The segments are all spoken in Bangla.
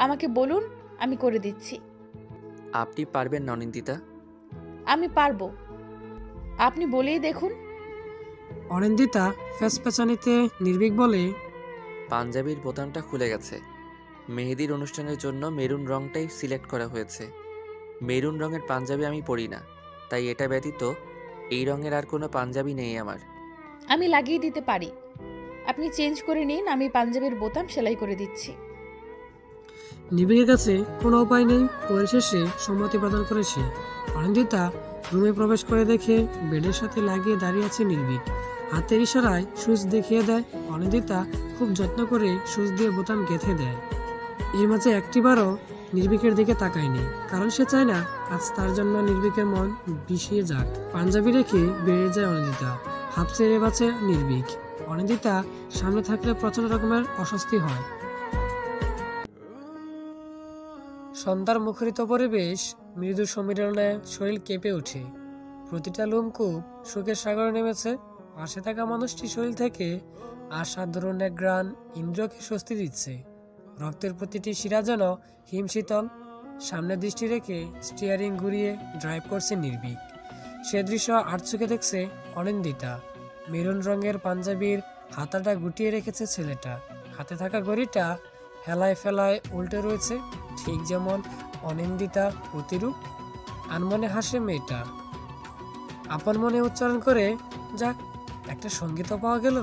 আমাকে বলুন, আমি করে দিচ্ছি। আপনি পারবেন না অনিন্দিতা? আমি পারবো, আপনি বলেই দেখুন। অনিন্দিতা ফেসপেচানিতে নির্ভীক বলে, পাঞ্জাবির বোতামটা খুলে গেছে। মেহেদির অনুষ্ঠানের জন্য মেরুন রংটাই সিলেক্ট করা হয়েছে। মেরুন রঙের পাঞ্জাবি আমি পরি না, তাই এটা ব্যতীত এই রঙের আর কোনো পাঞ্জাবি নেই আমার। আমি লাগিয়ে দিতে পারি, আপনি চেঞ্জ করে নিন, আমি পাঞ্জাবির বোতাম সেলাই করে দিচ্ছি। নির্ভীকের কাছে কোনো উপায় নেই, পরিশেষে সম্মতি প্রদান করেছে। অনিন্দিতা রুমে প্রবেশ করে দেখে বেডের সাথে লাগিয়ে দাঁড়িয়ে আছে নির্ভীক। হাতের ইশারায় সুইচ দেখিয়ে দেয়। অনিন্দিতা খুব যত্ন করে সুইচ দিয়ে বোতাম গেঁথে দেয়। এর মাঝে একটিবারও নির্ভীকের দিকে তাকায়নি, কারণ সে চায় না আজ তার জন্য নির্ভীকের মন বিষিয়ে যাক। পাঞ্জাবি রেখে বেরিয়ে যায় অনিন্দিতা। হাফ ছেড়ে বাঁচে নির্ভীক। অনিন্দিতা সামনে থাকলে প্রচন্ড রকমের অস্বস্তি হয়। সন্ধ্যার মুখরিত পরিবেশ, মৃদু সমীরণে শরীর কেঁপে ওঠে। প্রতিটা লোমকূপ সুখের সাগরে নেমেছে। পাশে থাকা মানুষটি শরীর থেকে আসাধারণ এক ঘ্রাণ ইন্দ্রিয়কে স্বস্তি দিচ্ছে। রক্তের প্রতিটি শিরা যেন হিমশীতল। সামনে দৃষ্টি রেখে স্টিয়ারিং ঘুরিয়ে ড্রাইভ করছে নির্ভীক। সে দৃশ্য আর চোখে দেখছে অনিন্দিতা। মেরুন রঙের পাঞ্জাবির হাতাটা গুটিয়ে রেখেছে ছেলেটা। হাতে থাকা ঘড়িটা হেলায় ফেলায় উল্টে রয়েছে, ঠিক যেমন অনিন্দিতা প্রতিরূপ। আনমনে হাসে মেয়েটা, আপন মনে উচ্চারণ করে, যাক, একটা সঙ্গীত পাওয়া গেল।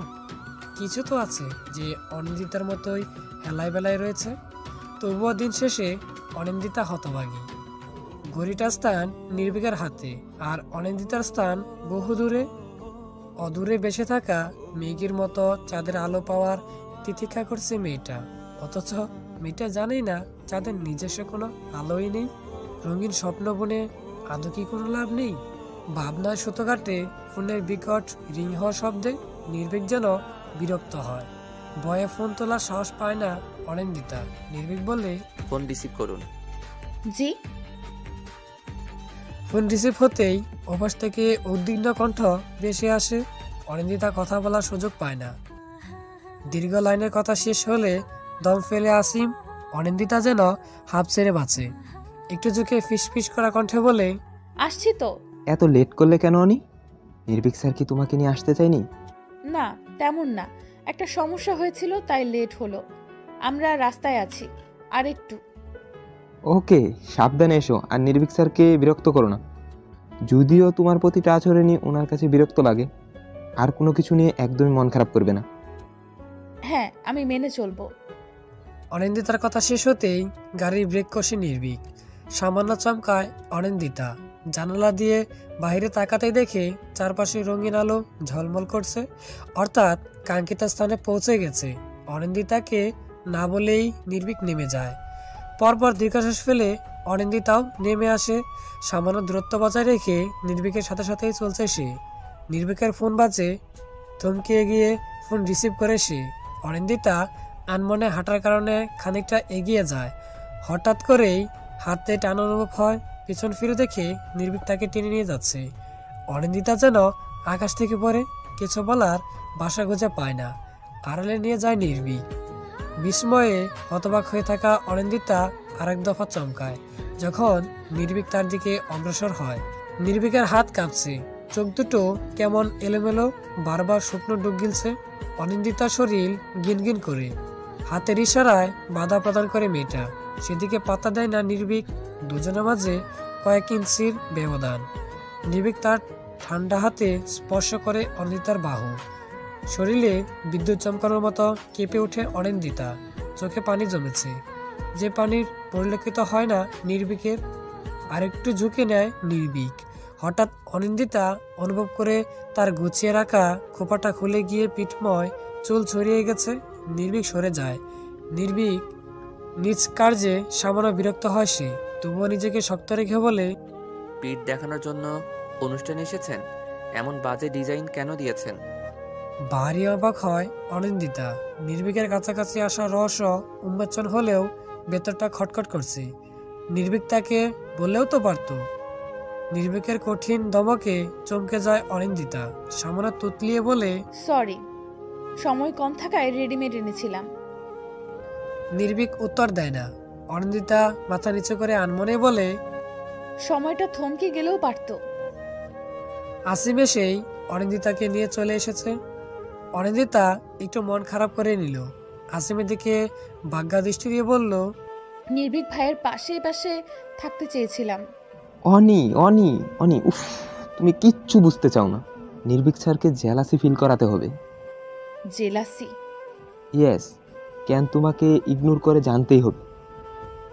কিছু তো আছে যে অনিন্দিতার মতোই হেলায় বেলায় রয়েছে। তবুও দিন শেষে অনিন্দিতা হতভাগী। ঘড়িটার স্থান নির্ভীকের হাতে, আর অনিন্দিতার স্থান বহু দূরে। অদূরে বেসে থাকা মেঘের মতো চাঁদের আলো পাওয়ার তিতিক্ষা করছে মেয়েটা। অথচ মেয়েটা জানেই না চাঁদের নিজস্ব কোনো আলোই নেই। রঙিন স্বপ্ন বনে আদৌ কি কোনো লাভ নেই? ভাবনায় সুতো কাটে ফোনের বিকট রিং হওয়া শব্দে নির্ভীক যেন বিরক্ত হয়। ভয়ে ফোন তোলার সাহস পায় না অনিন্দিতা। নির্ভীক বলে, ফোন রিসিভ করুন। জি। ফোন রিসিভ হতেই ওপাশ থেকে উদ্বিগ্ন কণ্ঠ ভেসে আসে। অনিন্দিতা কথা বলার সুযোগ পায় না। দীর্ঘ লাইনের কথা শেষ হলে দম ফেলে আসিম। অনিন্দিতা যেন হাফ ছেড়ে বাঁচে। একটু ঝুঁকে ফিসফিস করা কণ্ঠে বলে, আসছি তো। এত লেট করলে কেন অনি? নির্ভীক স্যার কি তোমাকে নিয়ে আসতে চাইনি? না, তেমন না, একটা সমস্যা হয়েছিল তাই লেট হলো। আমরা রাস্তায় আছি, আর একটু। ওকে, সাবধানে এসো, আর নির্ভীক স্যারকে বিরক্ত করো না। যদিও তোমার প্রতিটা আচরণই ওনার কাছে বিরক্ত লাগে, আর কোনো কিছু নিয়ে একদমই মন খারাপ করবে না। হ্যাঁ, আমি মেনে চলবো। অনিন্দিতার কথা শেষ হতেই গাড়ির ব্রেক কষে নির্ভীক। সামান্য চমকায় অনিন্দিতা। জানালা দিয়ে বাইরে তাকাতেই দেখে চারপাশে রঙিন আলো ঝলমল করছে, অর্থাৎ কাঙ্ক্ষিত স্থানে পৌঁছে গেছে। অনিন্দিতাকে না বলেই নির্ভীক নেমে যায়। পরপর দীর্ঘশ্বাস ফেলে অনিন্দিতাও নেমে আসে। সামান্য দূরত্ব বজায় রেখে নির্ভীকের সাথে সাথেই চলছে সে। নির্ভীকের ফোন বাজে। থমকে গিয়ে ফোন রিসিভ করে সে। অনিন্দিতা আনমনে হাঁটার কারণে খানিকটা এগিয়ে যায়। হঠাৎ করেই হাতে টান অনুভব হয়। পিছন ফিরে দেখে নির্ভীক তাকে টেনে নিয়ে যাচ্ছে। অনিন্দিতা যেন আকাশ থেকে পড়ে, কিছু বলার ভাষা খুঁজে পায় না। আড়ালে নিয়ে যায় নির্ভীক। বিস্ময়ে হতবাক হয়ে থাকা অনিন্দিতা আরেক দফা চমকায় যখন নির্ভীক তার দিকে অগ্রসর হয়। নির্ভীকের হাত কাঁপছে, চোখ দুটো কেমন এলোমেলো, বারবার স্বপ্ন ডুব গিলছে। অনিন্দিতার শরীর গিনগিন করে। হাতের ইশারায় বাধা প্রদান করে মেয়েটা। সেদিকে পাত্তা দেয় না নির্ভীক। দুজনের মাঝে কয়েক ইঞ্চির ব্যবধান। নির্ভীক তার ঠান্ডা হাতে স্পর্শ করে অনিন্দিতার বাহু। শরীরে বিদ্যুৎ চমকানোর মতো কেঁপে ওঠে অনিন্দিতা। চোখে পানি জমেছে, যে পানির পরিলক্ষিত হয় না নির্ভীকের। আরেকটু ঝুঁকে নেয় নির্ভীক। হঠাৎ অনিন্দিতা অনুভব করে তার গুছিয়ে রাখা খোপাটা খুলে গিয়ে পিঠময় চুল ছড়িয়ে গেছে। নির্ভীক সরে যায়। নির্ভীক নিজ কার্যে সামান্য বিরক্ত হয় সে, তবুও নিজেকে শক্ত রেখে বলে, পিঠ দেখানোর জন্য অনুষ্ঠানে এসেছেন? এমন বাজে ডিজাইন কেন দিয়েছেন? ভারী অবাক হয় অনিন্দিতা। নির্ভীকের কাছাকাছি আসা রহস্য উন্মোচন হলেও ভেতরটা খটখট করছে। নির্ভীক তাকে বললেও তো পারত। নির্ভীকের কঠিন দমকে চমকে যায় অনিন্দিতা। সামান্য তুতলিয়ে বলে, সরি, সময় কম থাকায় রেডিমেড এনেছিলাম। নির্ভীক উত্তর দেয় না। অনিন্দিতা মাথা নিচু করে আনমনে বলে, সময়টা থমকে গেলেও পারতো। আসিম এসেই অনিন্দিতাকে নিয়ে চলে এসেছে। অনিন্দিতা একটু মন খারাপ করে নিল। আসিমের দিকে বাগ্যা দৃষ্টি দিয়ে বলল, নির্ভীক ভাইয়ের পাশে পাশে থাকতে চেয়েছিলাম। অনি অনি অনি উফ, তুমি কিচ্ছু বুঝতে চাও না। নির্ভীক স্যারকে জেলাসি ফিল করাতে হবে। জেলাসি? ইয়েস, কেন তোমাকে ইগনোর করে জানতেই হবে।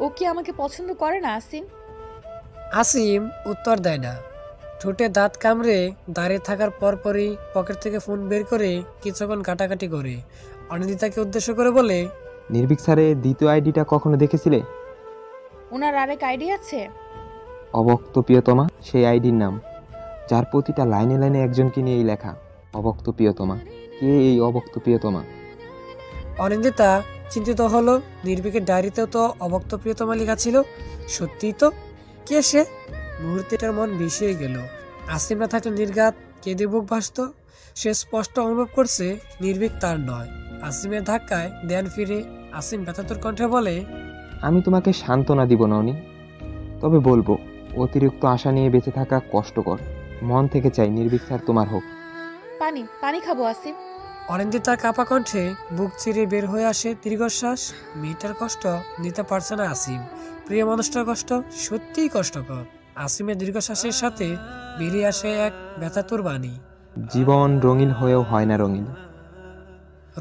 ও কি আমাকে পছন্দ করে না আসিম? আসিম উত্তর দেয় না। ঠোঁটে দাঁত কামড়ে দাঁড়িয়ে থাকার পরপরই পকেট থেকে ফোন বের করে কিছুক্ষণ কাটাকাটি করে অনিন্দিতাকে উদ্দেশ্য করে বলে, নির্ভীক স্যারের দ্বিতীয় আইডিটা কখনো দেখেছিলে? ওনার আরেক আইডিয়া আছে? অবক্ত প্রিয়তমা সেই আইডির নাম, যার প্রতিটা লাইনে লাইনে একজনকে নিয়েই লেখা অবক্ত প্রিয়তমা। কে এই অবক্ত প্রিয়তমা? অনিন্দিতা চিন্তিত হলো। নির্ভীকের ডায়েরিতেও তো অবক্ত প্রিয়তমা লেখা ছিল। সত্যিই তো, কে সে? মুহূর্তেটার মন বিষিয়ে গেল। আসিম না থাকলে নির্ঘাত কেঁদে বুক ভাসত। সে স্পষ্ট অনুভব করছে নির্ভীক তার নয়। আসিমের ধাক্কায় ধ্যান ফিরে আসিম ব্যথাতুর কণ্ঠে বলে, আমি তোমাকে সান্ত্বনা দিব না অনি, তবে বলবো অতিরিক্ত আশা নিয়ে বেঁচে থাকা কষ্টকর। মন থেকে চাই নির্ভীক স্যার তোমার হোক। পানি পানি খাবো আসিম। অনিন্দিতার কাঁপা কণ্ঠে বুক চিরে বের হয়ে আসে দীর্ঘশ্বাস। মেয়েটার কষ্ট নিতে পারছে না আসিম। প্রিয় মানুষটার কষ্ট সত্যিই কষ্টকর। আসিমের দীর্ঘশ্বাসের সাথে বেরিয়ে আসে এক ব্যথাতুর বাণী। জীবন রঙিন হয়েও হয় না রঙিন।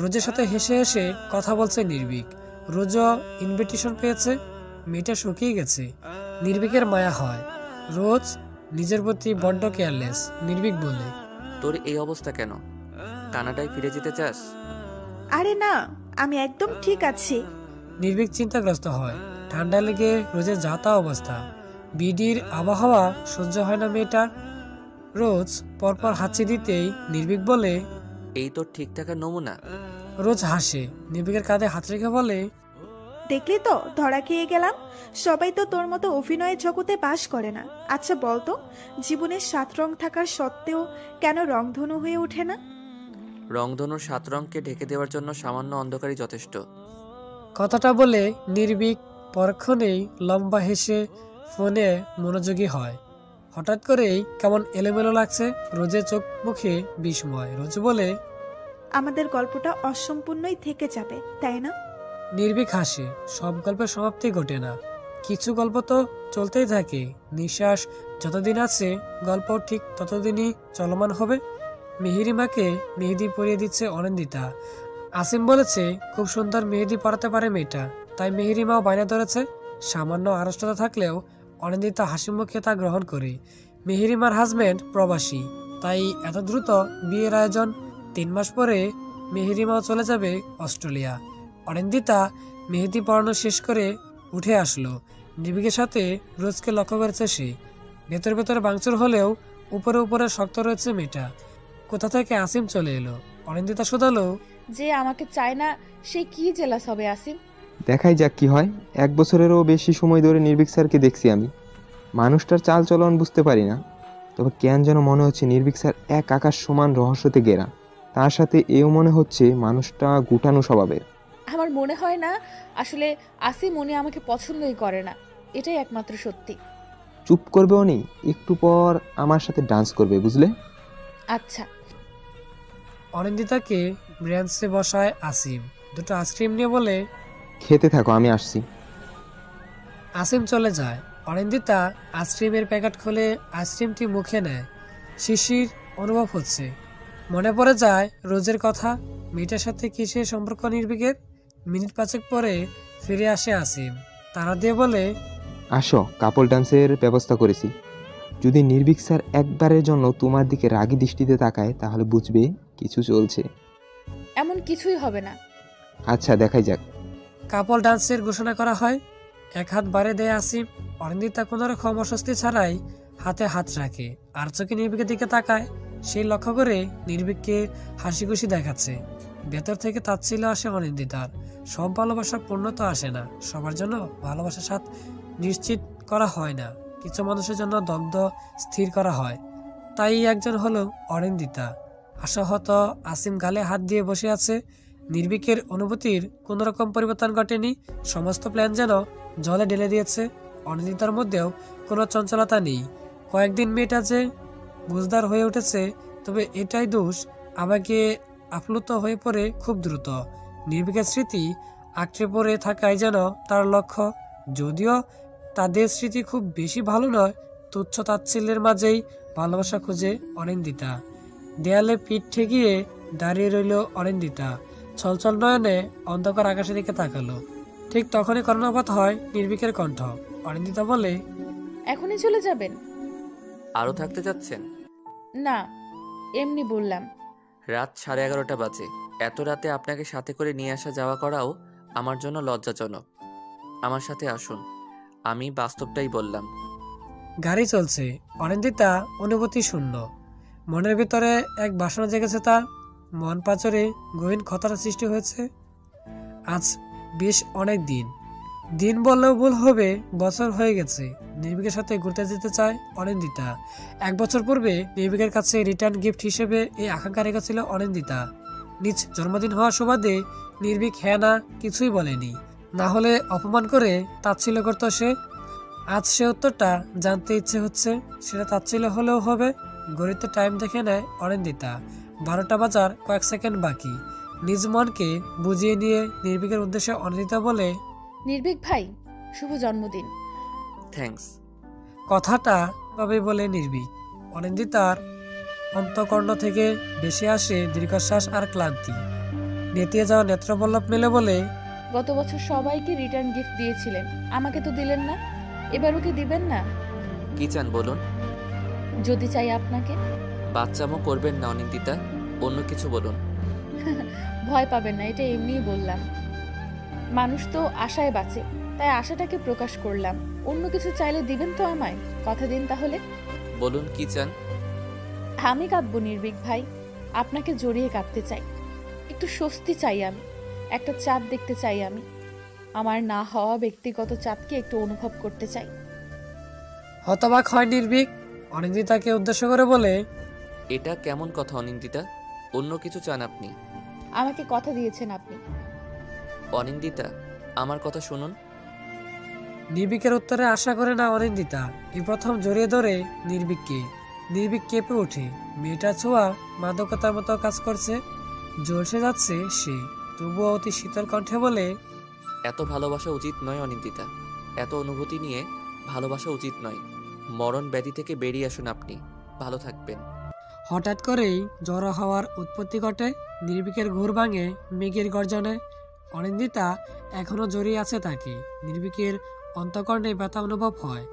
রোজের সাথে হেসে হেসে কথা বলছে নির্ভীক। রোজও ইনভিটেশন পেয়েছে। মেয়েটা শুকিয়ে গেছে। নির্ভীকের মায়া হয়। রোজ নিজের প্রতি বড্ড কেয়ারলেস। নির্ভীক বলে, তোর এই অবস্থা কেন? কানাডায় ফিরে যেতে চাস? আরে না, আমি একদম ঠিক আছি। নির্ভীক চিন্তাগ্রস্ত হয়। ঠান্ডা লেগে রোজের যাতা অবস্থা। বিডির আবহাওয়া সহ্য হয় না মেয়েটার। রোজ পরপর হাঁচি দিতেই নির্ভীক বলে, এই তোর ঠিক থাকার নমুনা? রোজ হাসে। নির্ভীকের কাঁধে হাত রেখে বলে, দেখলি তো ধরা খেয়ে গেলাম। সবাই তো তোর মতো অভিনয়ের জগতে বাস করে না। আচ্ছা বলতো, জীবনের 7 রং থাকার সত্ত্বেও কেন রংধনু হয়ে ওঠে না? রংধনুর 7 রঙকে ঢেকে দেওয়ার জন্য সামান্য অন্ধকারই যথেষ্ট। কথাটা বলে নির্ভীক পরক্ষণেই লম্বা হেসে ফোনে মনোযোগী হয়। হঠাৎ করেই কেমন এলোমেলো লাগছে রোজের চোখ মুখে বিস্ময়। রোজ বলে, আমাদের গল্পটা অসম্পূর্ণই থেকে যাবে, তাই না? নির্ভীক হাসে। সব গল্পের সমাপ্তি ঘটে না, কিছু গল্প তো চলতেই থাকে। নিঃশ্বাস যতদিন আছে গল্প ঠিক ততদিনই চলমান হবে। মেহেরিমাকে মেহেদি পরিয়ে দিচ্ছে অনিন্দিতা। আসিম বলেছে খুব সুন্দর মেহেদি পরাতে পারে মেয়েটা, তাই মেহেরিমাও বায়না ধরেছে। সামান্য আড়ষ্টতা থাকলেও অনিন্দিতা হাসি মুখে তা গ্রহণ করে। মেহেরিমার হাজবেন্ড প্রবাসী, তাই এত দ্রুত বিয়ের আয়োজন। 3 মাস পরে মেহেরিমাও চলে যাবে অস্ট্রেলিয়া। অনিন্দিতা মেহেদি পড়ানো শেষ করে উঠে আসলো। নির্ভীকের সাথে রোজকে লক্ষ্য করেছে সে। ভেতর ভেতরে ভাঙচুর হলেও উপরে উপরে শক্ত রয়েছে মেয়েটা। কোথা থেকে আসিম চলে এলো? অনিন্দিতা শোধালো, যে আমাকে চায় না সে কি জেলাস হবে আসিম? দেখাই যাক কি হয়। 1 বছরেরও বেশি সময় ধরে নির্ভীক স্যারকে দেখছি আমি। মানুষটার চাল চলন বুঝতে পারি না, তবে কেন যেন মনে হচ্ছে নির্ভীক স্যার এক আকাশ সমান রহস্যতে ঘেরা। তার সাথে এও মনে হচ্ছে মানুষটা গুটানো স্বভাবের। আমার মনে হয় না আসলে আসিম উনি আমাকে পছন্দই করে না, এটাই একমাত্র সত্যি। চুপ করবে অনি, একটু পর আমার সাথে ডান্স করবে, বুঝলে? আচ্ছা। অনিন্দিতাকে ব্রেঞ্চে বসায় আসিম। 2টো আইসক্রিম নিয়ে বলে, খেতে থাকো, আমি আসছি। আসিম চলে যায়। অনিন্দিতা আইসক্রিমের প্যাকেট খুলে আইসক্রিমটি মুখে নেয়। শিশির অনুভব হচ্ছে। মনে পড়ে যায় রোজের কথা। মেয়েটার সাথে কিসের সম্পর্ক নির্ভীকের। মিনিট 5 পরে ফিরে আসে আসিম। তারা দিয়ে বলে, আসো, কাপল ডান্সের ব্যবস্থা করেছি। যদি নির্ভীক স্যার একবারের জন্য তোমার দিকে রাগী দৃষ্টিতে তাকায় তাহলে বুঝবে কিছু চলছে। এমন কিছুই হবে না। আচ্ছা, দেখাই যাক। কাপল ডান্সের ঘোষণা করা হয়। 1 হাত বাড়ে দেয় আসিম। অনিন্দিতা কোনো রকম অস্বস্তি ছাড়াই হাতে হাত রাখে, আর চোখে নির্ভীকের দিকে তাকায়। সেই লক্ষ্য করে নির্ভীককে হাসি খুশি দেখাচ্ছে। ভেতর থেকে তাচ্ছিল্য আসে অনিন্দিতার। সব ভালোবাসা পূর্ণ তো আসে না। সবার জন্য ভালোবাসার স্বাদ নিশ্চিত করা হয় না, কিছু মানুষের জন্য দগ্ধ স্থির করা হয়। তাই একজন হলো অনিন্দিতা। আশাহত আসিম গালে হাত দিয়ে বসে আছে। নির্ভীকের অনুভূতির কোনো রকম পরিবর্তন ঘটেনি। সমস্ত প্ল্যান যেন জলে ঢেলে দিয়েছে। অনিন্দিতার মধ্যেও কোনো চঞ্চলতা নেই। কয়েকদিন মেয়েটা যে বুঝদার হয়ে উঠেছে, তবে এটাই দোষ, আমাকে আপ্লুত হয়ে পড়ে খুব দ্রুত। নির্ভীকের স্মৃতি আঁকড়ে পড়ে থাকাই যেন তার লক্ষ্য। যদিও তাদের স্মৃতি খুব বেশি ভালো নয়, তুচ্ছ তাচ্ছিল্যের মাঝেই ভালোবাসা খুঁজে অনিন্দিতা। দেয়ালে পিঠ ঠেকিয়ে দাঁড়িয়ে রইল অনিন্দিতা, ছলছল নয়নে অন্ধকার আকাশের দিকে তাকালো। ঠিক তখনই কর্ণপাত হয় নির্ভীকের কণ্ঠ। অনিন্দিতা বলে, এখনই চলে যাবেন? আরও থাকতে চাচ্ছেন? না, এমনি বললাম। রাত 11:30 বাজে। এত রাতে আপনাকে সাথে করে নিয়ে আসা যাওয়া করাও আমার জন্য লজ্জাজনক। আমার সাথে আসুন। আমি বাস্তবটাই বললাম। গাড়ি চলছে। অনিন্দিতা অনুভূতি শূন্য। মনের ভিতরে এক বাসনা জেগেছে তার। মন পাচরে গহীন ক্ষতটা সৃষ্টি হয়েছে। আজ বেশ অনেক দিন, দিন বললেও ভুল হবে, বছর হয়ে গেছে নির্ভীকের সাথে ঘুরতে যেতে চায় অনিন্দিতা। 1 বছর পূর্বে নির্ভীকের কাছে রিটার্ন গিফট হিসেবে এই আকাঙ্ক্ষা রেখেছিল অনিন্দিতা। নিজ জন্মদিন হওয়ার সুবাদে নির্ভীক হ্যাঁ না কিছুই বলেনি, না হলে অপমান করে তাচ্ছিল্য করত সে। আজ সে উত্তরটা জানতে ইচ্ছে হচ্ছে। সেটা তাচ্ছিল্য হলেও হবে। ঘড়িতে টাইম দেখে নেয় অনিন্দিতা। 12টা বাজার কয়েক সেকেন্ড বাকি। নিজ মনকে বুঝিয়ে নিয়ে নির্ভীকের উদ্দেশ্যে অনিন্দিতা বলে, নির্ভীক ভাই, শুভ জন্মদিন। থ্যাঙ্কস। কথাটা ভাবে বলে নির্ভীক। অনিন্দিতার অন্তঃকর্ণ থেকে ভেসে আসে দীর্ঘশ্বাস আর ক্লান্তি। নেতিয়ে যাওয়া নেত্রপল্লব মেলে বলে, গত বছর সবাইকে রিটার্ন গিফট দিয়েছিলেন, আমাকে তো দিলেন না। এবারও কি দিবেন না? কি চান বলুন? যদি চাই আপনাকে। বাচ্চামো করবেন না অনিন্দিতা, অন্য কিছু বলুন। ভয় পাবেন না, এটা এমনিই বললাম। মানুষ তো আশায় বাঁচে, তাই আশাটাকে প্রকাশ করলাম। অন্য কিছু চাইলে দিবেন তো আমায়? কথা দিন তাহলে। বলুন কি চান? আমি কাঁদবো নির্ভীক ভাই, আপনাকে জড়িয়ে কাঁদতে চাই। একটু স্বস্তি চাই আমি, একটা চাঁদ দেখতে চাই আমি। আমার না হওয়া ব্যক্তিগত চাঁদকে একটু অনুভব করতে চাই। হতবাক হয় নির্ভীক। অনিন্দিতাকে উদ্দেশ্য করে বলে, এটা কেমন কথা অনিন্দিতা? অন্য কিছু চান আপনি? আমাকে কথা দিয়েছেন আপনি। অনিন্দিতা, আমার কথা শুনুন। নির্ভীকের উত্তরে আশা করে না অনিন্দিতা। এই প্রথম জড়িয়ে ধরে নির্ভীককে। নির্ভীক কেঁপে ওঠে। মেয়েটা ছোঁয়া মাদকতার মতো কাজ করছে। জ্বলসে যাচ্ছে সে, তবুও অতি শীতল কণ্ঠে বলে, এত ভালোবাসা উচিত নয় অনিন্দিতা। এত অনুভূতি নিয়ে ভালোবাসা উচিত নয়। মরণ ব্যাধি থেকে বেরিয়ে আসুন আপনি, ভালো থাকবেন। হঠাৎ করেই জড়ো হওয়ার উৎপত্তি ঘটে। নির্ভীকের ঘোর ভাঙে মেঘের গর্জনে। অনিন্দিতা এখনো জড়িয়ে আছে তাকে। নির্ভীকের অন্তঃকর্ণে ব্যথা অনুভব হয়।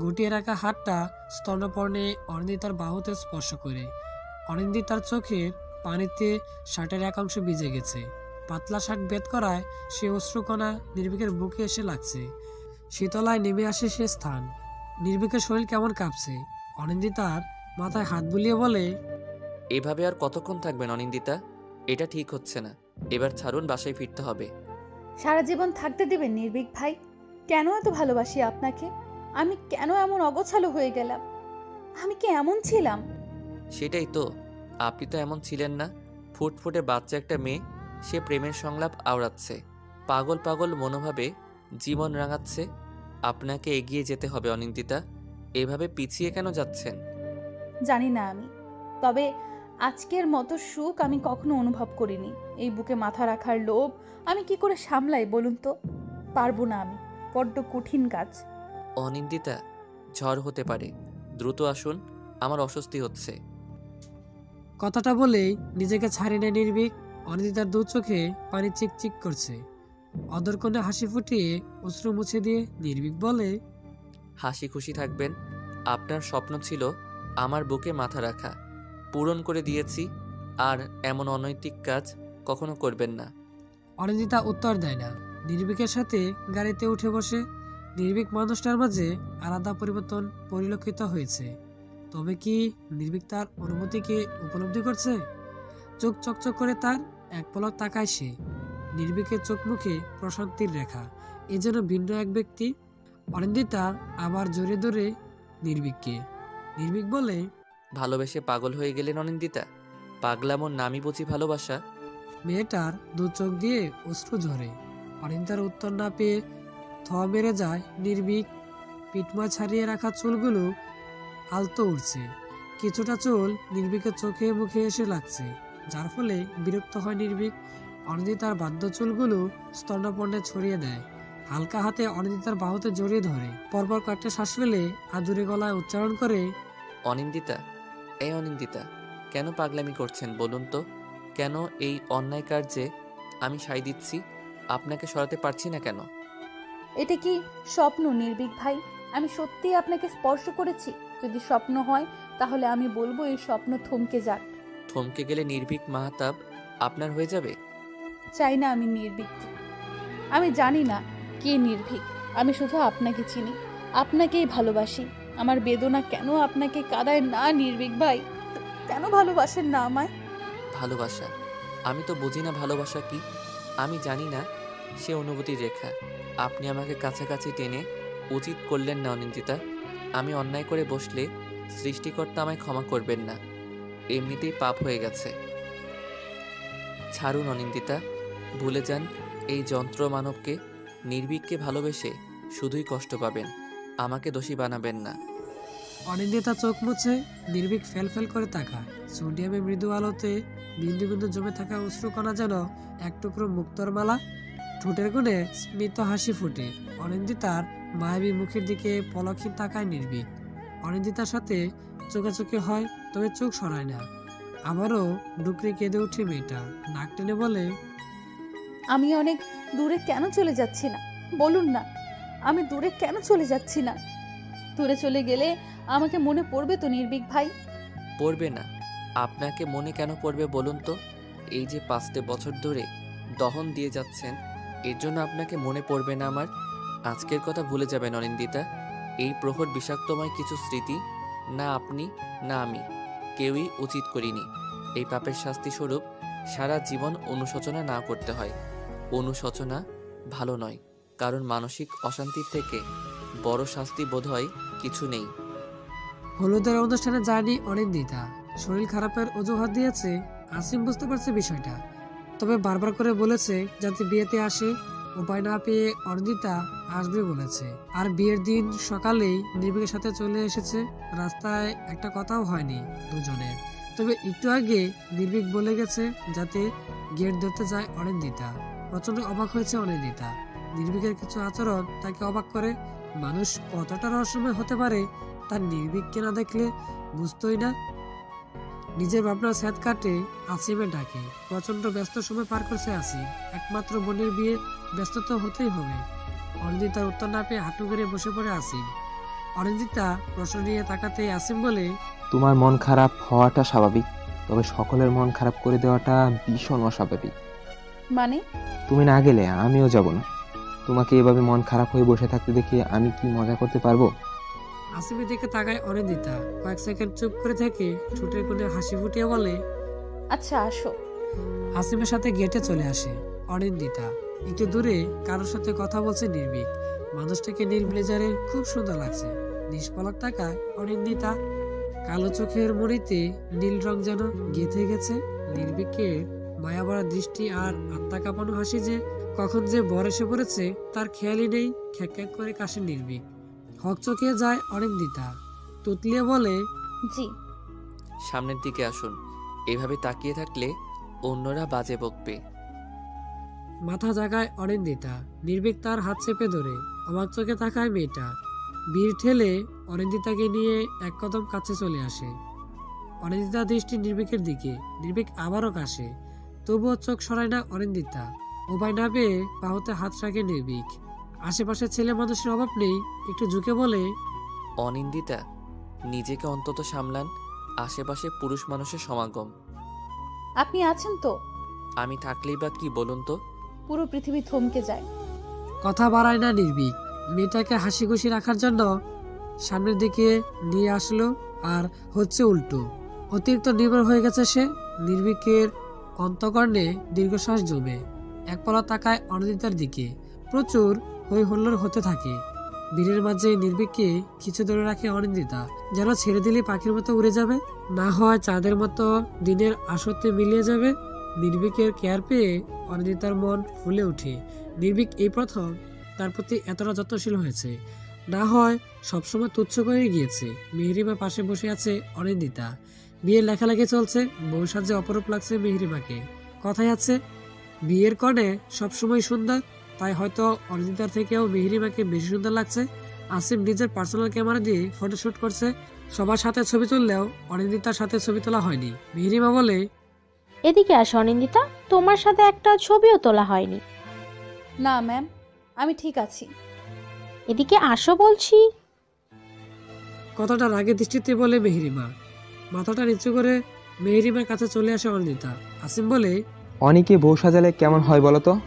গুটিয়ে রাখা হাতটা স্তন্যপর্ণে অনিন্দিতার বাহুতে স্পর্শ করে। অনিন্দিতার চোখের পানিতে শার্টের এক অংশ ভিজে গেছে। পাতলা শার্ট বেদ করায় সে অশ্রুকণা নির্ভীকের বুকে এসে লাগছে। শীতলায় নেমে আসে সে স্থান। নির্ভীকের শরীর কেমন কাঁপছে। অনিন্দিতার মাথায় হাত বুলিয়ে বলে, এভাবে আর কতক্ষণ থাকবেন অনিন্দিতা? এটা ঠিক হচ্ছে না। এবার ছাড়ুন, বাসায় ফিরতে হবে। সারা জীবন থাকতে দিবেন নির্ভীক ভাই? কেন এত ভালোবাসি আপনাকে? আমি কেন এমন অগোছালো হয়ে গেলাম? আমি কি এমন ছিলাম? সেটাই তো, আপনি তো এমন ছিলেন না। ফুটফুটে বাচ্চা একটা মেয়ে, সে প্রেমের সংলাপ আওড়াচ্ছে, পাগল পাগল মনোভাবে জীবন রাঙাচ্ছে। আপনাকে এগিয়ে যেতে হবে অনিন্দিতা। এভাবে পিছিয়ে কেন যাচ্ছেন? জানি না আমি, তবে আজকের মতো সুখ আমি কখনো অনুভব করিনি। এই বুকে মাথা রাখার লোভ আমি কি করে সামলাই বলুন তো? পারবো না আমি, বড্ড কঠিন কাজ। অনিন্দিতা, ঝড় হতে পারে, দ্রুত আসুন, আমার অস্বস্তি হচ্ছে। কথাটা বলেই নিজেকে ছাড়িয়ে নেয় নির্ভীক। অনিন্দিতার দু চোখে পানি চিকচিক করছে। অদর কোণে হাসি ফুটিয়ে অশ্রু মুছে দিয়ে নির্ভীক বলে, হাসি খুশি থাকবেন। আপনার স্বপ্ন ছিল আমার বুকে মাথা রাখা, পূরণ করে দিয়েছি। আর এমন অনৈতিক কাজ কখনো করবেন না। অনিন্দিতা উত্তর দেয় না। নির্ভীকের সাথে গাড়িতে উঠে বসে। নির্ভীক মানুষটার মাঝে আলাদা পরিবর্তন পরিলক্ষিত হয়েছে। তবে কি নির্ভীক তার অনুভূতিকে উপলব্ধি করছে? চোখ চকচক করে তার এক পলক তাকায় সে। নির্ভীকের চোখ মুখে প্রশান্তির রেখা, এ যেন ভিন্ন এক ব্যক্তি। অনিন্দিতা আবার জোরে ধরে নির্ভীককে। নির্ভীক বলে, ভালোবেসে পাগল হয়ে গেলেন অনিন্দিতা? পাগলামোর নামই বুঝি ভালোবাসা? মেয়েটার দু চোখ দিয়ে অশ্রু ঝরে। অনিন্দিতার উত্তর না পেয়ে থ মেরে যায় নির্ভীক। পিঠময় ছাড়িয়ে রাখা চুলগুলো আলতো উঠছে। কিছুটা চুল নির্ভীকের চোখে মুখে এসে লাগছে, যার ফলে বিরক্ত হয় নির্ভীক। অনিন্দিতার বাদ্য চুলগুলো স্তন্যপণ্ডে ছড়িয়ে দেয়। হালকা হাতে অনিন্দিতার বাহুতে জড়িয়ে ধরে পরপর কয়েকটা শ্বাস ফেলে আদুরে গলায় উচ্চারণ করে, অনিন্দিতা, এই অনিন্দিতা, কেন পাগলামি করছেন বলুন তো? কেন এই অন্যায় কার্যে আমি সাই দিচ্ছি? আপনাকে সরাতে পারছি না কেন? এটা কি স্বপ্ন নির্ভীক ভাই? আমি সত্যিই আপনাকে স্পর্শ করেছি? যদি স্বপ্ন হয় তাহলে আমি বলবো এই স্বপ্ন থমকে যাক। থমকে গেলে নির্ভীক মাহতাব আপনার হয়ে যাবে? চাই না আমি নির্ভীক। আমি জানি না কে নির্ভীক, আমি শুধু আপনাকে চিনি, আপনাকেই ভালোবাসি। আমার বেদনা কেন আপনাকে কাঁদায় না নির্ভীক ভাই? কেন ভালোবাসেন না আমায়? ভালোবাসা? আমি তো বুঝি না ভালোবাসা কি। আমি জানি না সে অনুভূতির রেখা। আপনি আমাকে কাছাকাছি টেনে উচিত করলেন না অনিন্দিতা। আমি অন্যায় করে বসলে সৃষ্টিকর্তা আমায় ক্ষমা করবেন না। এমনিতেই পাপ হয়ে গেছে। ছাড়ুন অনিন্দিতা, ভুলে যান এই যন্ত্র মানবকে। নির্ভীককে ভালোবেসে শুধুই কষ্ট পাবেন, আমাকে দোষী বানাবেন না। অনিন্দিতা চোখ মুছে নির্ভীক ফেল ফেল করে তাকায়। সোডিয়ামে মৃদু আলোতে বিন্দু বিন্দু জমে থাকা অশ্রুকণা যেন এক টুকরো মুক্তোর মালা। ঠোঁটের কোণে স্মিত হাসি ফুটে। অনিন্দিতার মায়াবী মুখের দিকে পলকহীন তাকায় নির্ভীক। অনিন্দিতার সাথে চোখাচোখি হয়, তবে চোখ সরায় না। আবারও ডুকরে কেঁদে উঠে মেয়েটা, নাক টেনে বলে, আমি অনেক দূরে কেন চলে যাচ্ছি না বলুন না? আমি দূরে কেন চলে যাচ্ছি না? দূরে চলে গেলে আমাকে মনে পড়বে তো নির্ভীক ভাই? পড়বে না? আপনাকে মনে কেন পড়বে বলুন তো? এই যে 5টে বছর ধরে দহন দিয়ে যাচ্ছেন, এর জন্য আপনাকে মনে পড়বে না আমার? আজকের কথা ভুলে যাবেন অনিন্দিতা। এই প্রহর বিষাক্তময় কিছু স্মৃতি না আপনি না আমি কেউই উচিত করিনি। এই পাপের শাস্তি স্বরূপ সারা জীবন অনুশোচনা না করতে হয়। অনুশোচনা ভালো নয়, কারণ মানসিক অশান্তির থেকে বড় শাস্তি বোধহয় কিছু নেই। হলুদের অনুষ্ঠানে যায়নি অনিন্দিতা। শরীর খারাপের অজুহাত দিয়েছে। আসিম বুঝতে পারছে বিষয়টা, তবে বারবার করে বলেছে যাতে বিয়েতে আসে। উপায় না পেয়ে অনিন্দিতা আসবে বলেছে। আর বিয়ের দিন সকালেই নির্ভীকের সাথে চলে এসেছে। রাস্তায় একটা কথাও হয়নি দুজনের। তবে একটু আগে নির্ভীক বলে গেছে যাতে গেট ধরতে যায় অনিন্দিতা। প্রচন্ড অবাক হয়েছে অনিন্দিতা। নির্ভীকের কিছু আচরণ তাকে অবাক করে। মানুষ কতটা রহস্যময় হতে পারে তার নির্ভীককে না দেখলে বুঝতোই না। নিজের ভাবনার স্যাদ কাটে আসিমের ডাকে। প্রচন্ড ব্যস্ত সময় পার করছে আসিম। একমাত্র বোনের বিয়ে, ব্যস্ত তো হতেই হবে। অনিন্দিতার উত্তর না পেয়ে হাঁটু গেড়ে বসে পড়ে আসিম। অনিন্দিতা প্রশ্ন নিয়ে তাকাতেই আসিম বলে, তোমার মন খারাপ হওয়াটা স্বাভাবিক, তবে সকলের মন খারাপ করে দেওয়াটা ভীষণ অস্বাভাবিক। মানে? তুমি না গেলে আমিও যাব না। তোমাকে এভাবে মন খারাপ হয়ে বসে থাকতে দেখে আমি কি মজা করতে পারবো? আসিমের দিকে তাকায় অনিন্দিতা। কয়েক সেকেন্ড চুপ করে থেকে ঠোঁটের কোণে হাসি ফুটিয়ে বলে, আচ্ছা আসো। আসিমের সাথে গেটে চলে আসে অনিন্দিতা। একটু দূরে কারোর সাথে কথা বলছে নির্ভীক। মানুষটাকে নীল ব্লেজারে খুব সুন্দর লাগছে। নিষ্পলক তাকায় অনিন্দিতা। কালো চোখের মুড়িতে নীল রং যেন গেঁথে গেছে। নির্ভীকের মায়াভরা দৃষ্টি আর আত্মা কাঁপানো হাসি যে কখন যে বর এসে পড়েছে তার খেয়ালই নেই। খ্যাক খ্যাক করে কাশে নির্ভীক। হক চোখে যায় অনিন্দিতা। তুতলিয়ে বলে, জি। সামনের দিকে আসুন। এভাবে তাকিয়ে থাকলে অন্যরা বাজে বকবে। মাথা জাগায় অনিন্দিতা। নির্ভীক তার হাত চেপে ধরে অবাক চোখে তাকায় মেয়েটা। বীর ঠেলে অনিন্দিতাকে নিয়ে এক কদম কাছে চলে আসে। অনিন্দিতা দৃষ্টি নির্ভীকের দিকে। নির্ভীক আবারও কাশে, তবুও চোখ সরায় না অনিন্দিতা। উপায় না পেয়ে বাহুতে হাত রাখে নির্ভীক। আশেপাশে ছেলে মানুষের অভাব নেই। একটু ঝুঁকে বলে, অনিন্দিতা, নিজেকে অন্তত সামলান। আশেপাশে পুরুষ মানুষের সমাগম। আপনি আছেন তো? আমি থাকলেই বা কি বলুন তো? পুরো পৃথিবী থমকে যায়। কথা বাড়ায় না নির্ভীক। মেয়েটাকে হাসি খুশি রাখার জন্য সামনের দিকে নিয়ে আসলো, আর হচ্ছে উল্টো। অতিরিক্ত নির্ভর হয়ে গেছে সে। নির্ভীকের অন্তকর্ণে দীর্ঘশ্বাস জমে। এক পলক তাকায় অনিন্দিতার দিকে। প্রচুর হই হুল্লোড় হতে থাকে। ভিড়ের মাঝে নির্ভীককে কিছু ধরে রাখে অনিন্দিতা, যেন ছেড়ে দিলে পাখির মতো উড়ে যাবে, না হয় চাঁদের মতো দিনের আসতে মিলিয়ে যাবে। নির্ভীকের কেয়ার পেয়ে অনিন্দিতার মন ফুলে ওঠে। নির্ভীক এই প্রথম তার প্রতি এতটা যত্নশীল হয়েছে। না হয় সবসময় তুচ্ছ করে গিয়েছে। মেহরিমা পাশে বসে আছে অনিন্দিতা। বিয়ের লেখালেখি চলছে, বউ সাজে অপরূপ লাগছে মেহরিমাকে। কথায় আছে বিয়ের কনে সবসময় সুন্দর, তাই হয়তো অনিন্দিতার থেকেও মেহরিমাকে বেশি সুন্দর লাগছে। আসিম নিজের পার্সোনাল ক্যামেরা দিয়ে ফটোশুট করছে। সবার সাথে ছবি তুললেও অনিন্দিতার সাথে ছবি তোলা হয়নি। মেহরিমা বলে, এদিকে আসো অনিন্দিতা, তোমার সাথে একটা ছবিও তোলা হয়নি। না ম্যাম, আমি ঠিক আছি। এদিকে আসো বলছি। কথাটা রাগের দৃষ্টিতে বলে মেহরিমা। মাথাটা নিচু করে মেহরিমার কাছে চলে আসে অনিন্দিতা। আসিম বলে, অনেকে বউ সাজালে কেমন হয় বলো তো?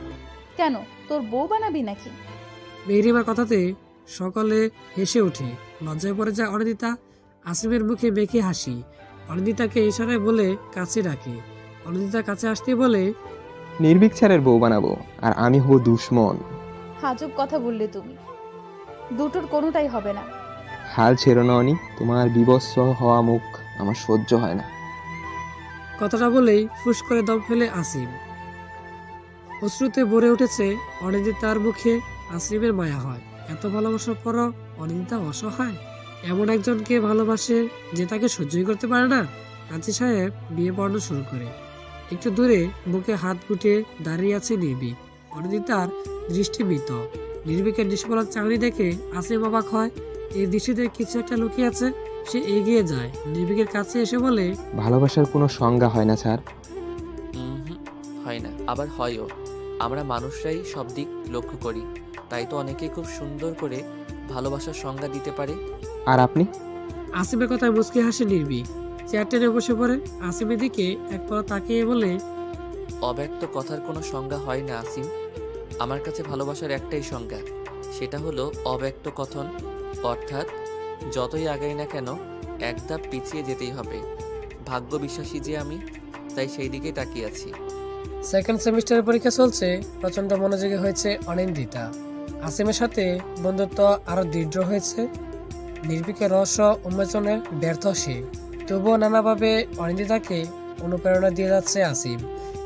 কেন, তোর বউ বানাবি নাকি? মেহরিমার কথাতে সকলে হেসে ওঠে। লজ্জায় পড়ে যায় অনিন্দিতা। আসিমের মুখে বেঁকে হাসি। অনিন্দিতাকে ইশারায় বলে কাছে ডাকে। অনিন্দিতা কাছে আসতে বলে, নির্ভীক স্যারের বউ বানাবো আর আমি হব দুশ্মন। হাজব কথা বললে তুমি, দুটোর কোনোটাই হবে না। হাল ছেড়ো না অনি, তোমার বিবস্ত্র হওয়া মুখ আমার সহ্য হয় না। কথাটা বলেই ফুস করে দম ফেলে আসিম। অশ্রুতে ভরে উঠেছে অনিন্দিতার মুখে। আসিমের মায়া হয়। এত ভালোবাসার পরও অনিন্দিতা অসহায়। এমন একজনকে ভালোবাসে যে তাকে সহ্যই করতে পারে না। কাজী সাহেব বিয়ে পড়ানো শুরু করে। একটু দূরে বুকে হাত গুটিয়ে দাঁড়িয়ে আছে নির্ভীক। অনিন্দিতার দৃষ্টি মৃত। নির্ভীকের নিষ্পলক চাকরি দেখে আসিম অবাক হয়। এই দৃষ্টিতে কিছু একটা লুকিয়ে আছে। সে এগিয়ে যায়, নির্ভীকের কাছে এসে বলে, ভালোবাসার কোনো সংজ্ঞা হয় না স্যার। হয় না, আবার হয়ও। আমরা মানুষরাই সব দিক লক্ষ্য করি, তাই তো অনেকে খুব সুন্দর করে ভালোবাসার সংজ্ঞা দিতে পারে। আর আপনি? আসিমের কথায় মুচকি হাসে নির্ভীক। চেয়ার টেনে বসে পড়ে। আসিমের দিকে এক পলক তাকিয়ে বলে, অব্যক্ত কথার কোনো সংজ্ঞা হয় না আসিম। আমার কাছে ভালোবাসার একটাই সংজ্ঞা, সেটা হলো অব্যক্ত কথন। অর্থাৎ যতই আগাই না কেন এক ধাপ পিছিয়ে যেতেই হবে। ভাগ্য বিশ্বাসী যে আমি, তাই সেই দিকেই তাকিয়ে আছি। সেকেন্ড সেমিস্টারের পরীক্ষা চলছে। প্রচন্ড মনোযোগী হয়েছে অনিন্দিতা। আসিমের সাথে বন্ধুত্ব আরো দৃঢ় হয়েছে। নির্ভীকের রহস্য উন্মোচনে ব্যর্থ সে, তবুও নানাভাবে অনিন্দিতাকে অনুপ্রেরণা দিয়ে যাচ্ছে আসিম।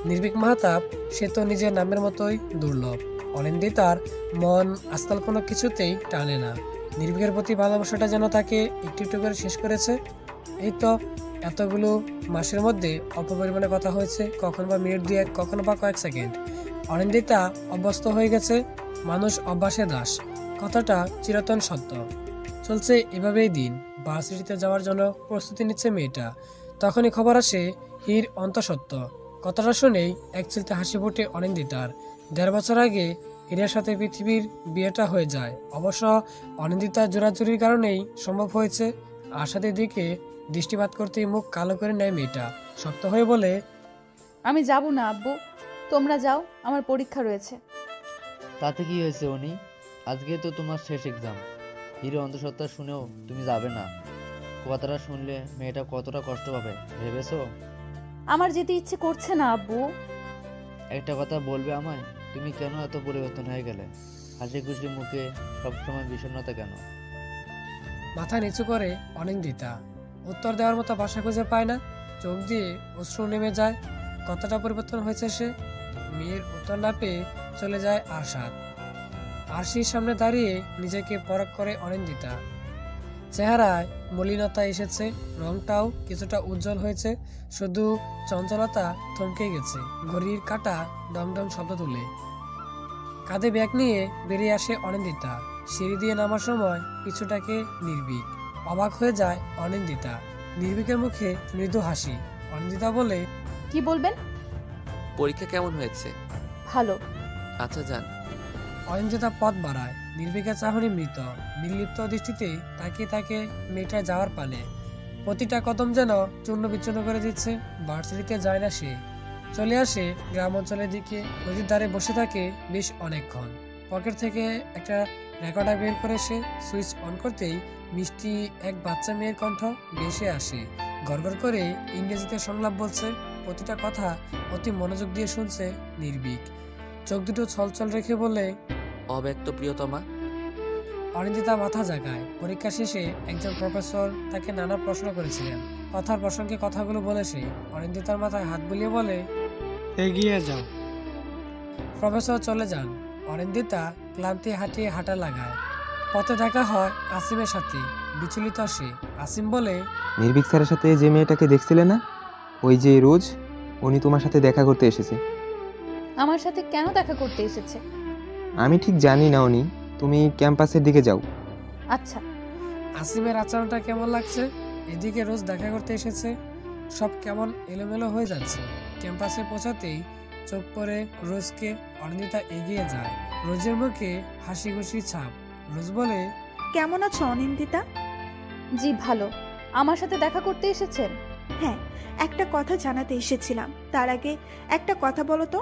নির্ভীক মাহতাব, সে তো নিজের নামের মতোই দুর্লভ। অনিন্দিতার মন আজকাল কোনো কিছুতেই টানে না। নির্ভীকের প্রতি ভালোবাসাটা যেন তাকে একটু একটু করে শেষ করেছে। এই তো এতগুলো মাসের মধ্যে অল্প পরিমাণে কথা হয়েছে, কখনো বা মিনিট দুয়েক, কখনো বা কয়েক সেকেন্ড। অনিন্দিতা অভ্যস্ত হয়ে গেছে। মানুষ অভ্যাসে দাস, কথাটা চিরন্তন সত্য। চলছে এভাবেই দিন। ভার্সিটিতে যাওয়ার জন্য প্রস্তুতি নিচ্ছে মেয়েটা। তখনই খবর আসে হীর অন্তঃসত্ত্ব। কথাটা শুনেই এক চিলতে হাসি ফোটে অনিন্দিতার। ১.৫ বছর আগে হীরের সাথে পৃথিবীর বিয়েটা হয়ে যায়। অবশ্য অনিন্দিতার জোরাজুরির কারণেই সম্ভব হয়েছে। আশাদের দিকে দৃষ্টিপাত করতেই মুখ কালো করে নেয় মেয়েটা। শক্ত হয়ে বলে, আমি যাব না আব্বু, তোমরা যাও, আমার পরীক্ষা রয়েছে। তাতে কি হয়েছে উনি? আজকে তো তোমার শেষ এক্সাম। হিরো অন্তঃসত্ত্বা শুনেও তুমি যাবে না? কথাটা শুনলে মেয়েটা কতটা কষ্ট পাবে ভেবেছো? আমার যেতে ইচ্ছে করছে না আব্বু। একটা কথা বলবে আমায়, তুমি কেন এত পরিবর্তন হয়ে গেলে? হাসি খুশি মুখে সবসময় বিষণ্ণতা কেন? মাথা নিচু করে অনিন্দিতা। উত্তর দেওয়ার মতো ভাষা খুঁজে পায় না। চোখ দিয়ে অশ্রু নেমে যায়। কতটা পরিবর্তন হয়েছে সে। মেয়ের উত্তর না পেয়ে চলে যায় আরশাদ। আরশির সামনে দাঁড়িয়ে নিজেকে পরখ করে অনিন্দিতা। চেহারায় মলিনতা এসেছে, রংটাও কিছুটা উজ্জ্বল হয়েছে, শুধু চঞ্চলতা থমকে গেছে। ঘড়ির কাঁটা ডমডম শব্দ তুলে। কাঁধে ব্যাগ নিয়ে বেরিয়ে আসে অনিন্দিতা। সিঁড়ি দিয়ে নামার সময় পিছুটাকে নির্ভীক। অবাক হয়ে যায় অনিন্দিতা। নির্ভীকের মুখে মৃদু হাসি। অনিন্দিতা বলে, কি বলবেন? পরীক্ষা কেমন হয়েছে? ভালো। আচ্ছা যান। অনিন্দিতা পথ বাড়ায়। নির্ভীকের চাহনি মৃত। নির্লিপ্ত দৃষ্টিতে তাকিয়ে তাকে মেয়েটা যাওয়ার পানে। প্রতিটা কদম যেন চূর্ণ বিচ্ছন্ন করে দিচ্ছে। ভার্সিটিতে যায় না সে। চলে আসে গ্রাম অঞ্চলের দিকে। নদীর ধারে বসে থাকে বেশ অনেকক্ষণ। পকেট থেকে একটা রেকর্ডার বের করে সে সুইচ অন করতেই মিষ্টি এক বাচ্চা মেয়ের কণ্ঠ ভেসে আসে। গড়গড় করে ইংরেজিতে সংলাপ বলছে। প্রতিটা কথা অতি মনোযোগ দিয়ে শুনছে নির্ভীক। চোখ দুটো ছলছল রেখে বলে, অব্যক্ত প্রিয়তমা। অনিন্দিতা মাথা জাগায়। পরীক্ষা শেষে একজন প্রফেসর তাকে নানা প্রশ্ন করেছিলেন। কথার প্রসঙ্গে কথাগুলো বলে সে। অনিন্দিতার মাথায় হাত বুলিয়ে বলে, এগিয়ে যাও। প্রফেসর চলে যান। অনিন্দিতা ক্লান্তি হাঁটিয়ে হাঁটা লাগায়। পথে দেখা হয় আসিমের সাথে। বিচলিত সে। আসিম বলে, নির্ভীক স্যারের সাথে যে মেয়েটাকে দেখছিলে না, ওই যে রোজ, উনি তোমার সাথে দেখা করতে এসেছে। আমার সাথে কেন দেখা করতে এসেছে? আমি ঠিক জানি না উনি, তুমি ক্যাম্পাসের দিকে যাও। আচ্ছা। আসিমের আচরণটা কেমন লাগছে? এদিকে রোজ দেখা করতে এসেছে, সব কেমন এলোমেলো হয়ে যাচ্ছে। ক্যাম্পাসে পৌঁছাতেই চোখ পড়ে রোজকে। অনিন্দিতা এগিয়ে যায়। রোজের মুখে হাসি খুশি ছাপ। রোজ বলে, কেমন আছো অনিন্দিতা? জি ভালো। আমার সাথে দেখা করতে এসেছেন? হ্যাঁ, একটা কথা জানাতে এসেছিলাম। তার আগে একটা কথা বলো তো,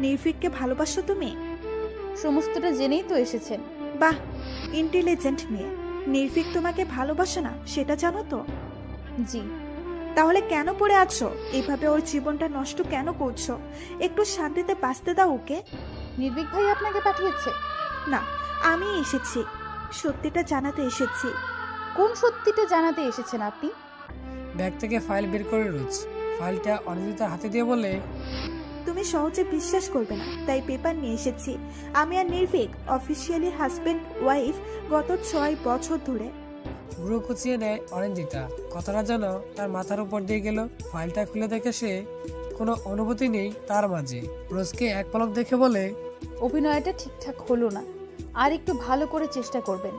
নির্ভীককে ভালোবাসো তুমি? সমস্তটা জেনেই তো এসেছেন। বাহ, ইন্টেলিজেন্ট মেয়ে। নির্ভীক তোমাকে ভালোবাসে না সেটা জানো তো? জি। তাহলে কেন পড়ে আছো এভাবে? ওর জীবনটা নষ্ট কেন করছো? একটু শান্তিতে বাঁচতে দাও ওকে। নির্ভীক ভাই আপনাকে পাঠিয়েছে? না, আমি এসেছি, সত্যিটা জানাতে এসেছি। কোন সত্যিটা জানাতে এসেছেন আপনি? ব্যাগ থেকে ফাইল বের করে রোজ ফাইলটা অনিন্দিতার হাতে দিয়ে বলে, তুমি সহজে বিশ্বাস করবে না, তাই পেপার নিয়ে এসেছি। আমি আর নির্ভীক অফিসিয়ালি হাজবেন্ড ওয়াইফ গত 6 বছর ধরে। ভ্রু কুচিয়ে নেয় অনিন্দিতা। কথাটা যেন তার মাথার উপর দিয়ে গেল। ফাইলটা খুলে দেখে সে কোনো অনুভূতি নেই তার মাঝে। রোজকে এক পলক দেখে বলে, অভিনয়টা ঠিকঠাক হলো না, আর একটু ভালো করে চেষ্টা করবেন।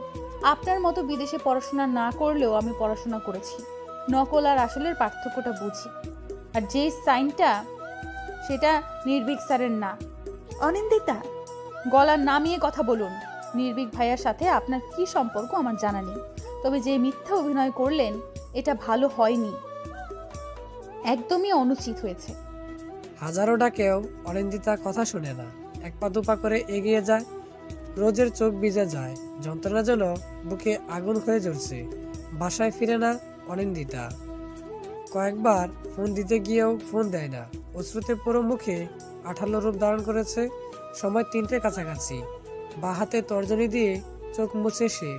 আপনার মতো বিদেশে পড়াশোনা না করলেও আমি পড়াশোনা করেছি, নকল আর আসলের পার্থক্যটা বুঝি। আর যে সাইনটা, সেটা নির্ভীক স্যারের না। অনিন্দিতা, গলা নামিয়ে কথা বলুন। নির্ভীক ভাইয়ার সাথে আপনার কি সম্পর্ক আমার জানা নেই, তবে যে মিথ্যা অভিনয় করলেন এটা ভালো হয়নি, একদমই অনুচিত হয়েছে। হাজারো ডাকেও অনিন্দিতা কথা শুনে না। এক পা দুপা করে এগিয়ে যায়। রোজের চোখ ভিজে যায়। যন্ত্রণা যেন বুকে আগুন হয়ে জ্বলছে। বাসায় ফিরে না অনিন্দিতা। কয়েকবার ফোন দিতে গিয়েও ফোন দেয় না। অশ্রুতে পুরো মুখে আঠালো রূপ ধারণ করেছে। সময় 3টের কাছাকাছি। বাঁ হাতে তর্জনী দিয়ে চোখ মুছে সে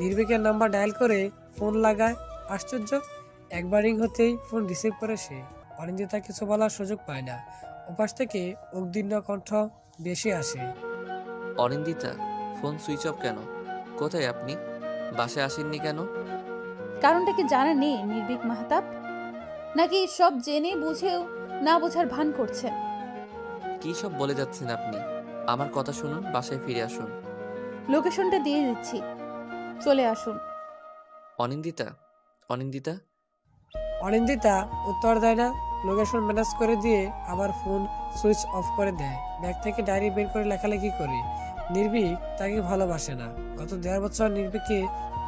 নির্ভীকের নাম্বার ডায়াল করে ফোন লাগায়। আশ্চর্য, একবার রিং হতেই ফোন রিসিভ করে সে। অনিন্দিতা কিছু বলার সুযোগ পায় না। ওপাশ থেকে উদ্বিগ্ন কণ্ঠ বেশি আসে। অনিন্দিতা, ফোন সুইচ অফ কেন? কোথায় আপনি? বাসায় আসেননি কেন? কারণটা কি জানা নেই নির্ভীক মাহতাব? নাকি সব জেনে বুঝেও না বোঝার ভান করছেন? কি সব বলে যাচ্ছেন আপনি? আমার কথা শুনুন, বাসায় ফিরে আসুন। লোকেশনটা দিয়ে দিচ্ছি, চলে আসুন। অনিন্দিতা, অনিন্দিতা। অনিন্দিতা উত্তর দেয় না। লোকেশন ম্যানেজ করে দিয়ে আবার ফোন সুইচ অফ করে দেয়। ব্যাগ থেকে ডায়েরি বের করে লেখালেখি করে। নির্ভীক তাকে ভালোবাসে না। গত 1.5 বছর নির্ভীককে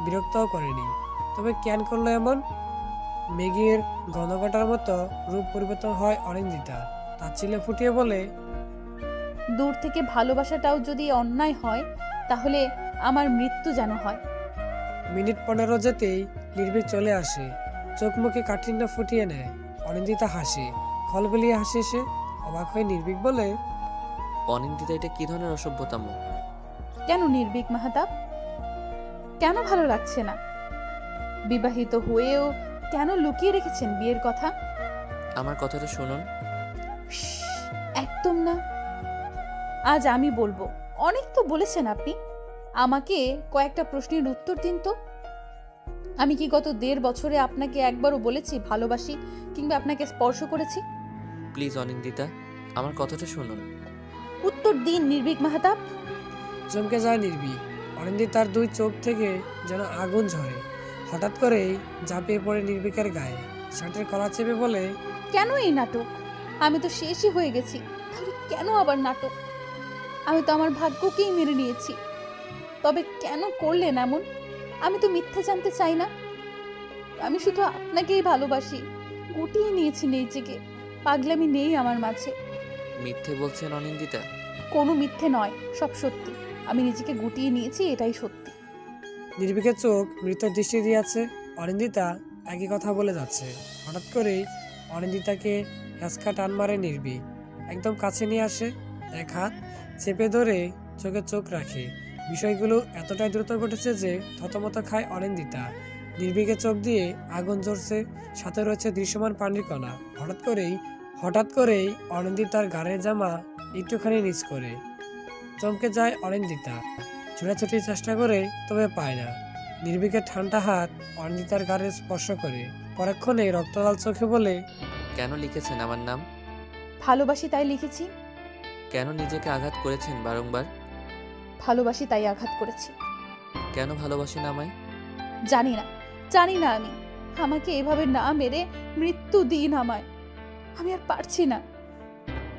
বিরক্তও করেনি, তবে কেন করলো এমন? মেঘের ঘনঘটার মতো রূপ পরিবর্তন হয় অনিন্দিতা। তার ছেলে ফুটিয়ে বলে, দূর থেকে ভালোবাসাটাও যদি অন্যায় হয়, তাহলে আমার মৃত্যু যেন হয়। মিনিট 15 যেতেই নির্ভীক চলে আসে। চোখ মুখে কাঠিন্য ফুটিয়ে নেয়। অনিন্দিতা হাসে, খলবলিয়ে হাসে সে। অবাক হয়ে নির্ভীক বলে, অনিন্দিতা, এটা কি ধরনের অসভ্যতাম? কেন নির্ভীক মাহতাব? কেন ভালো লাগছে না? বিবাহিত হয়েও কেন লুকিয়ে রেখেছেন বিয়ের কথা? আমার কথাটা শুনুন। একদম না। আজ আমি বলবো। অনেক তো বলেছেন আপনি। আমাকে কয়েকটা প্রশ্নের উত্তর দিন তো। আমি কি গত 1.5 বছরে আপনাকে একবারও বলেছি ভালোবাসি কিংবা আপনাকে স্পর্শ করেছি? প্লিজ অনিন্দিতা, আমার কথাটা শুনুন। উত্তর দিন নির্ভীক মাহতাব। চমকে যায় নির্ভীক। অনিন্দিতার 2 চোখ থেকে যেন আগুন ঝরে। হঠাৎ করেই ঝাঁপিয়ে পড়ে নির্ভীকের গায়ে, শার্টের কলার চেপে বলে, কেন এই নাটক? আমি তো শেষই হয়ে গেছি, তাহলে কেন আবার নাটক? আমি তো আমার ভাগ্যকেই মেনে নিয়েছি, তবে কেন করলেন এমন? আমি তো মিথ্যে জানতে চাই না। আমি শুধু আপনাকেই ভালোবাসি। গুটিয়ে নিয়েছি নিজেকে, পাগলামি নেই আমার মাঝে। মিথ্যে বলছেন অনিন্দিতা? কোনো মিথ্যে নয়, সব সত্যি। আমি নিজেকে গুটিয়ে নিয়েছি, এটাই সত্যি। নির্ভীকের চোখ মৃত দৃষ্টি দিয়ে আছে। অনিন্দিতা একই কথা বলে যাচ্ছে। হঠাৎ করেই অনিন্দিতাকে হ্যাঁচকা টান মারে নির্ভীক। একদম কাছে নিয়ে আসে, এক হাত চেপে ধরে চোখে চোখ রাখে। বিষয়গুলো এতটাই দ্রুত ঘটেছে যে থতমত খায় অনিন্দিতা। নির্ভীকের চোখ দিয়ে আগুন জ্বলছে, সাথে রয়েছে দৃশ্যমান পানির কণা। হঠাৎ করেই হঠাৎ করেই অনিন্দিতার গাড়ির জামা একটুখানি নিচ করে। চমকে যায় অনিন্দিতা, ছোটাছুটির চেষ্টা করে তবে পায় না। নির্ভীকের ঠান্ডা হাত অনিন্দিতার গাড়ি স্পর্শ করে, পরক্ষণে রক্তলাল চোখে বলে, কেন লিখেছেন আমার নাম? ভালোবাসি তাই লিখেছি। কেন নিজেকে আঘাত করেছেন বারংবার? ভালোবাসি তাই আঘাত করেছি। কেন ভালোবাসেন আমায়? জানি না আমি। আমাকে এভাবে না মেরে মৃত্যু দিন আমায়। আমি আর পারছি না।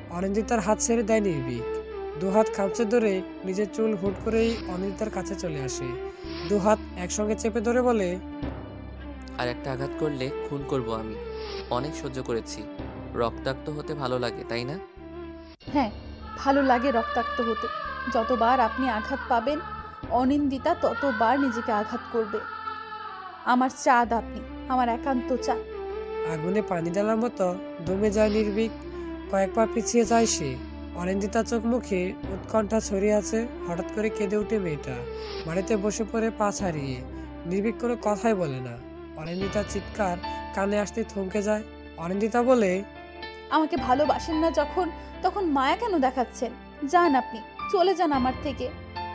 অনিন্দিতার হাত ছেড়ে দেয় নির্ভীক। দুহাত খামচে ধরে নিজের চুল হুট করেই অনিন্দিতার কাছে চলে আসে। দুহাত একসঙ্গে চেপে ধরে বলে, আর একটা আঘাত করলে খুন করব আমি। অনেক সহ্য করেছি। রক্তাক্ত হতে ভালো লাগে, তাই না? হ্যাঁ, ভালো লাগে রক্তাক্ত হতে। যতবার আপনি আঘাত পাবেন অনিন্দিতা ততবার নিজেকে আঘাত করবে। আমার চাঁদ আপনি, আমার একান্ত চাঁদ। আগুনে পানি ঢালার মতো দমে যায় নির্ভীক। কয়েক পা পিছিয়ে যায় সে। অনিন্দিতা চোখ মুখে উৎকণ্ঠা ছড়িয়ে আছে। হঠাৎ করে কেঁদে উঠে মেয়েটা, মাটিতে বসে পড়ে পা ছাড়িয়ে। নির্ভীক কোনো কথাই বলে না। অনিন্দিতার চিৎকার কানে আসতে থমকে যায়। অনিন্দিতা বলে, আমাকে ভালোবাসেন না যখন, তখন মায়া কেন দেখাচ্ছেন? যান আপনি, চলে যান আমার থেকে,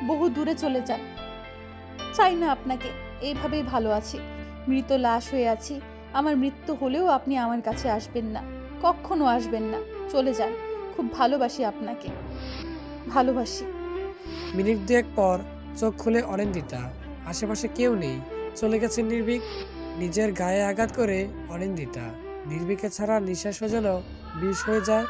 বহু দূরে চলে যান। চাই না আপনাকে, এইভাবেই ভালো আছি। মৃত লাশ হয়ে আছি। আমার মৃত্যু হলেও আপনি আমার কাছে আসবেন না, কখনো আসবেন না। চলে যান। খুব ভালোবাসি আপনাকে, ভালোবাসি। মিনিট দুয়েক পর চোখ খুলে অনিন্দিতা। আশেপাশে কেউ নেই, চলে গেছে নির্ভীক। নিজের গায়ে আঘাত করে অনিন্দিতা। নির্ভীকে ছাড়া নিঃশ্বাসও যেন বিষ হয়ে যায়।